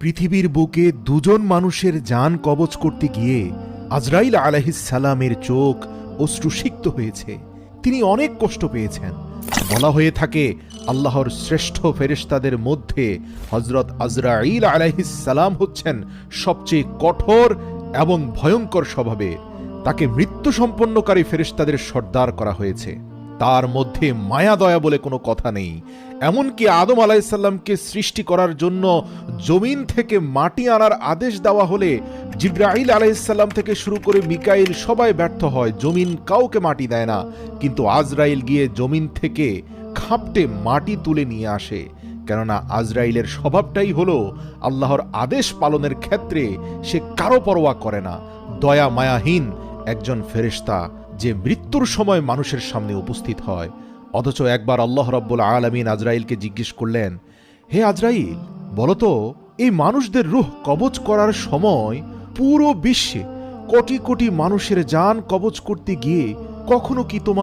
পৃথিবীর বুকে দুজন মানুষের জান কবজ করতে গিয়ে আজরাইল আলাইহিস সালামের চোখ অশ্রুসিক্ত হয়েছে। তিনি অনেক কষ্ট পেয়েছেন। বলা হয়ে থাকে, আল্লাহর শ্রেষ্ঠ ফেরেশতাদের মধ্যে হযরত আজরাইল আলাইহিস সালাম হচ্ছেন সবচেয়ে কঠোর এবং ভয়ঙ্কর স্বভাবের। তাকে মৃত্যু সম্পন্নকারী ফেরেশতাদের সর্দার করা হয়েছে। তার মধ্যে মায়া দয়া বলে কোনো কথা নেই। এমনকি আদম আলাইসাল্লামকে সৃষ্টি করার জন্য জমিন থেকে মাটি আনার আদেশ দেওয়া হলে জিবরাইল আলাইসাল্লাম থেকে শুরু করে মিকাইল সবাই ব্যর্থ হয়, জমিন কাউকে মাটি দেয় না। কিন্তু আজরাইল গিয়ে জমিন থেকে খাপটে মাটি তুলে নিয়ে আসে। কেননা আজরাইলের স্বভাবটাই হলো আল্লাহর আদেশ পালনের ক্ষেত্রে সে কারো পরোয়া করে না। দয়া মায়াহীন একজন ফেরেশতা যে মৃত্যুর সময় মানুষের সামনে উপস্থিত হয়। অথচ একবার আল্লাহ রাব্বুল আলামিন আজরাইলকে জিজ্ঞেস করলেন, হে আজরাইল, বলতো এই মানুষদের রূহ কবজ করার সময় পুরো বিশ্বে কোটি কোটি মানুষের জান কবজ করতে গিয়ে কখনো কি তোমার